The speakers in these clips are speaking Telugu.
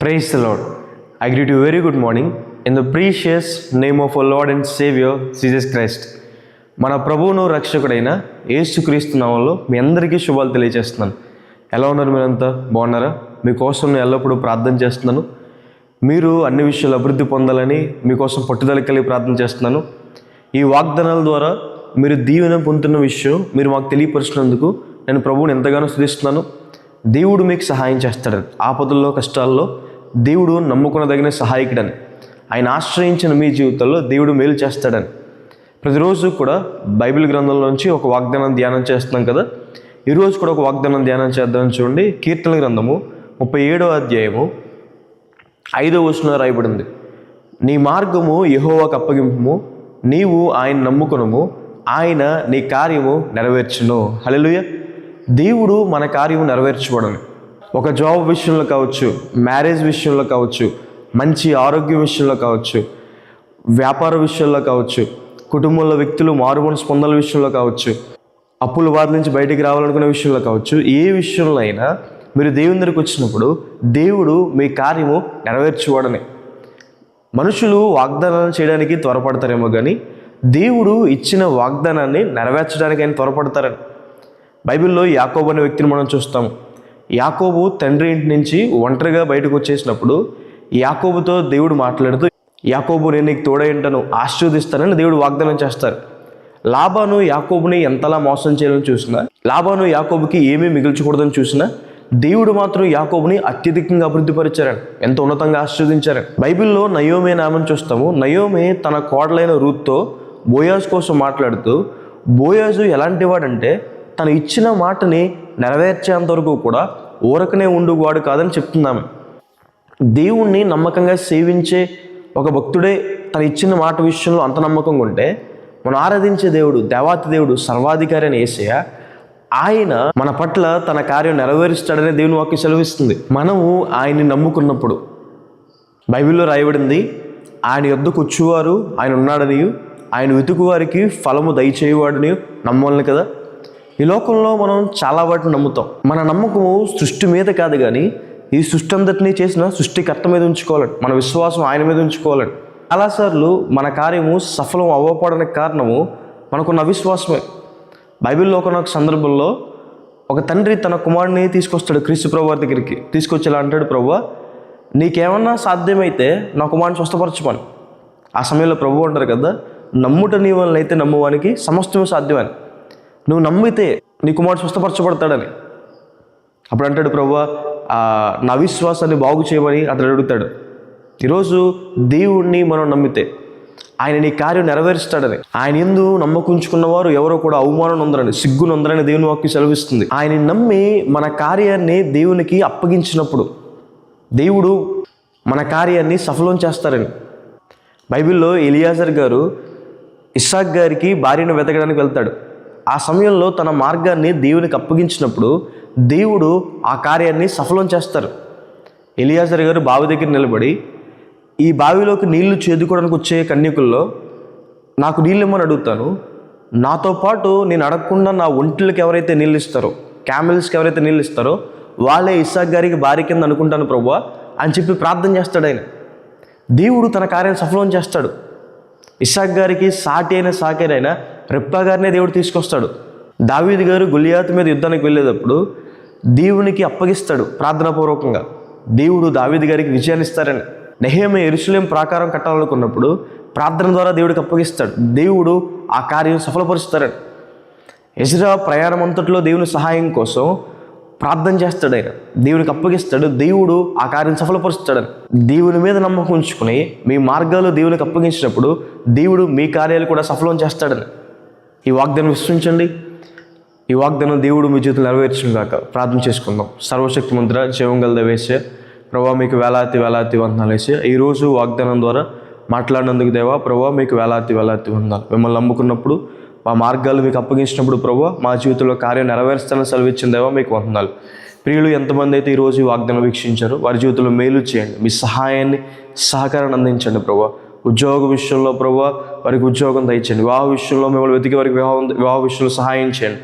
Praise the Lord. I greet you very good morning in the precious name of our Lord and Savior Jesus Christ. మన ప్రభువును రక్షకుడైన యేసుక్రీస్తు నామములో మీ అందరికీ శుభాలు తెలియజేస్తున్నాను. ఎలా ఉన్నారు? మీరంతా బాగున్నారా? మీకోసం నేను ఎల్లప్పుడూ ప్రార్థన చేస్తున్నాను. మీరు అన్ని విషయాలు అభివృద్ధి పొందాలని మీకోసం పట్టుదల కలిగి ప్రార్థన చేస్తున్నాను. ఈ వాగ్దానాల ద్వారా మీరు దీవెన పొందుతున్న విషయం మీరు మాకు తెలియపరిచినందుకు నేను ప్రభువుని ఎంతగానో స్తుతిస్తున్నాను. దేవుడు మీకు సహాయం చేస్తాడని, ఆపదల్లో కష్టాల్లో దేవుడు నమ్ముకునదగిన సహాయకుడని, ఆయన ఆశ్రయించిన మీ జీవితంలో దేవుడు మేలు చేస్తాడని ప్రతిరోజు కూడా బైబిల్ గ్రంథంలోంచి ఒక వాగ్దానం ధ్యానం చేస్తున్నాం కదా. ఈరోజు కూడా ఒక వాగ్దానం ధ్యానం చేద్దామని చూడండి. కీర్తన గ్రంథము 37వ అధ్యాయము 5వ వచనంలో రాయబడింది, నీ మార్గము యెహోవాకు అప్పగింపుము, నీవు ఆయన నమ్ముకొనుము, ఆయన నీ కార్యము నెరవేర్చును. హల్లెలూయా. దేవుడు మన కార్యము నెరవేర్చుకోవడం, ఒక జాబ్ విషయంలో కావచ్చు, మ్యారేజ్ విషయంలో కావచ్చు, మంచి ఆరోగ్య విషయంలో కావచ్చు, వ్యాపార విషయంలో కావచ్చు, కుటుంబంలో వ్యక్తులు మారుమనసు పొందాల విషయంలో కావచ్చు, అప్పుల బాధ నుంచి బయటికి రావాలనుకునే విషయంలో కావచ్చు, ఏ విషయంలో అయినా మీరు దేవుని దగ్గరికి వచ్చినప్పుడు దేవుడు మీ కార్యము నెరవేర్చువాడని. మనుషులు వాగ్దానాలు చేయడానికి త్వరపడతారేమో కానీ దేవుడు ఇచ్చిన వాగ్దానాన్ని నెరవేర్చడానికి ఆయన త్వరపడతారని. బైబిల్లో యాకోబు అనే వ్యక్తిని మనం చూస్తాము. యాకోబు తండ్రి ఇంటి నుంచి ఒంటరిగా బయటకు వచ్చేసినప్పుడు యాకోబుతో దేవుడు మాట్లాడుతూ, యాకోబు నేను నీకు తోడై ఉంటాను, ఆశీర్వదిస్తానని దేవుడు వాగ్దానం చేస్తారు. లాబాను యాకోబుని ఎంతలా మోసం చేయాలని చూసినా, లాబాను యాకోబుకి ఏమీ మిగిల్చకూడదని చూసినా, దేవుడు మాత్రం యాకోబుని అత్యధికంగా అభివృద్ధిపరిచారని, ఎంత ఉన్నతంగా ఆశీర్వదించారని. బైబిల్లో నయోమే నామని చూస్తాము. నయోమే తన కోడలైన రూత్తో బోయాజు కోసం మాట్లాడుతూ, బోయాజు ఎలాంటి వాడంటే తను ఇచ్చిన మాటని నెరవేర్చేంత వరకు కూడా ఊరకనే ఉండువాడు కాదని చెప్తున్నాము. దేవుణ్ణి నమ్మకంగా సేవించే ఒక భక్తుడే తన ఇచ్చిన మాట విషయంలో అంత నమ్మకంగా ఉంటే, మనం ఆరాధించే దేవుడు, దేవాతి దేవుడు, సర్వాధికారి అని యేసయ్య, ఆయన మన పట్ల తన కార్యం నెరవేరుస్తాడనే దేవుని వాక్యం సెలవిస్తుంది. మనము ఆయన్ని నమ్ముకున్నప్పుడు బైబిల్లో రాయబడింది, ఆయన యొద్దకు వచ్చేవారు ఆయన ఉన్నాడని, ఆయన వెతుకు వారికి ఫలము దయచేయవాడని నమ్మవాలని కదా. ఈ లోకంలో మనం చాలా వాటిని నమ్ముతాం. మన నమ్మకము సృష్టి మీద కాదు కానీ ఈ సృష్టి అంతటినీ చేసిన సృష్టికర్త మీద ఉంచుకోవాలని, మన విశ్వాసం ఆయన మీద ఉంచుకోవాలని. చాలాసార్లు మన కార్యము సఫలం అవ్వకపోవడానికి కారణము మనకున్న అవిశ్వాసమే. బైబిల్లో ఒక సందర్భంలో ఒక తండ్రి తన కుమారుడిని తీసుకొస్తాడు క్రీస్తు ప్రభు వారి దగ్గరికి. తీసుకొచ్చేలా అంటాడు, ప్రభువా నీకేమన్నా సాధ్యమైతే నా కుమారుని స్వస్థపరచమని. ఆ సమయంలో ప్రభు అంటారు కదా, నమ్ముట నీ వలన అయితే నమ్మువానికి సమస్తము సాధ్యమని. నువ్వు నమ్మితే నీ కుమారుడు స్వస్థపరచబడతాడని. అప్పుడు అంటాడు, ప్రభువా నా విశ్వాసాన్ని బాగు చేయమని అతడు అడుగుతాడు. ఈరోజు దేవుణ్ణి మనం నమ్మితే ఆయన నీ కార్యం నెరవేరుస్తాడని, ఆయన యందు నమ్మకుంచుకున్న వారు ఎవరో కూడా అవమానం నొందరని, సిగ్గు నొందరని దేవుని వాక్యం సెలవిస్తుంది. ఆయన నమ్మి మన కార్యాన్ని దేవునికి అప్పగించినప్పుడు దేవుడు మన కార్యాన్ని సఫలం చేస్తారని. బైబిల్లో ఎలియాజర్ గారు ఇస్సాక్ గారికి భార్యను వెతకడానికి వెళ్తాడు. ఆ సమయంలో తన మార్గాన్ని దేవునికి అప్పగించినప్పుడు దేవుడు ఆ కార్యాన్ని సఫలం చేస్తారు. ఎలియాజర్ గారు బావి దగ్గర నిలబడి, ఈ బావిలోకి నీళ్లు చేదుకోవడానికి వచ్చే కన్యకుల్లో నాకు నీళ్ళు ఇమ్మని అడుగుతాను, నాతో పాటు నేను అడగకుండా నా ఒంటికి ఎవరైతే నీళ్ళు ఇస్తారో, క్యామెల్స్కి ఎవరైతే నీళ్ళు ఇస్తారో వాళ్ళే ఇస్సాక్ గారికి భార్య కింద అనుకుంటాను ప్రభువా అని చెప్పి ప్రార్థన చేస్తాడు. ఆయన దేవుడు తన కార్యాన్ని సఫలం చేస్తాడు. ఇస్సాక్ గారికి సాటి అయిన సాకేరైన రెప్కా గారినే దేవుడు తీసుకొస్తాడు. దావీదు గారు గొలియాతు మీద యుద్ధానికి వెళ్ళేటప్పుడు దేవునికి అప్పగిస్తాడు ప్రార్థనాపూర్వకంగా. దేవుడు దావీదు గారికి విజయాన్ని ఇస్తారని. నెహెమ్యా యెరూషలేము ప్రాకారం కట్టాలనుకున్నప్పుడు ప్రార్థన ద్వారా దేవుడికి అప్పగిస్తాడు. దేవుడు ఆ కార్యం సఫలపరుస్తారని. ఎజ్రా ప్రయాణం అంతట్లో దేవుని సహాయం కోసం ప్రార్థన చేస్తాడు. ఆయన దేవునికి అప్పగిస్తాడు. దేవుడు ఆ కార్యం సఫలపరుస్తాడని. దేవుని మీద నమ్మకం ఉంచుకుని మీ మార్గాలు దేవునికి అప్పగించినప్పుడు దేవుడు మీ కార్యాలు కూడా సఫలం చేస్తాడని ఈ వాగ్దానం విశ్వసించండి. ఈ వాగ్దానం దేవుడు మీ జీవితంలో నెరవేర్చును గాక. ప్రార్థన చేసుకుందాం. సర్వశక్తి మంత్ర జీవంగల దేవేశ ప్రభా మీకు వేలాతి వేలాతి వందనాలు వేసే ఈరోజు వాగ్దానం ద్వారా మాట్లాడినందుకు దేవా ప్రభా మీకు వేలాతి వేలాతి వందనాలు. మిమ్మల్ని నమ్ముకున్నప్పుడు మా మార్గాలు మీకు అప్పగించినప్పుడు ప్రభా మా జీవితంలో కార్యం నెరవేరుస్తానని సెలవిచ్చిన దేవా మీకు వందనాలు. ప్రియులు ఎంతమంది అయితే ఈరోజు ఈ వాగ్దానం వీక్షించారో వారి జీవితంలో మేలు చేయండి. మీ సహాయాన్ని సహకారాన్ని అందించండి ప్రభా. ఉద్యోగ విషయంలో ప్రభా వారికి ఉద్యోగం దయచేయండి. వివాహ విషయంలో మిమ్మల్ని వెతికి వారికి వివాహ విషయంలో సహాయం చేయండి.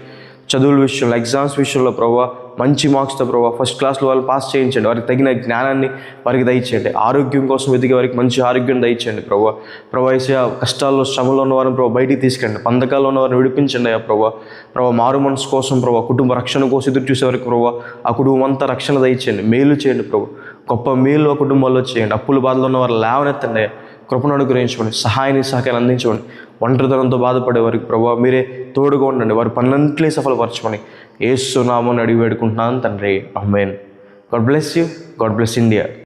చదువుల విషయంలో, ఎగ్జామ్స్ విషయంలో ప్రభా మంచి మార్క్స్తో ప్రభావ ఫస్ట్ క్లాస్లో వాళ్ళు పాస్ చేయించండి. వారికి తగిన జ్ఞానాన్ని వారికి దయచేయండి. ఆరోగ్యం కోసం వెతికి వారికి మంచి ఆరోగ్యం దయచేయండి ప్రభావ. యేసయ్య కష్టాల్లో శ్రమలో ఉన్నవారిని ప్రభావ బయటికి తీసుకెళ్ళండి. బంధకాల్లో ఉన్నవారిని విడిపించండి అయ్యా ప్రభావ. మారు మనసు కోసం ప్రభావ, కుటుంబ రక్షణ కోసం ఎదురు చూసేవారికి ప్రభావ ఆ కుటుంబం అంతా రక్షణ దయచేయండి. మేలు చేయండి ప్రభు, గొప్ప మేలు ఆ కుటుంబాల్లో చేయండి. అప్పుల బాధలో ఉన్న వారు లేవనెత్తండి. కృపను అనుగ్రహించుకోండి, సహాయాన్ని సహకారం అందించండి. ఒంటరితనంతో బాధపడే వారికి ప్రభావ మీరే తోడుగా ఉండండి. వారి పనులన్నింటినీ సఫలపరచమని యేసు నామమున అడిగి వేడుకుంటున్నాను తండ్రి. ఆమేన్. God bless you. God bless India.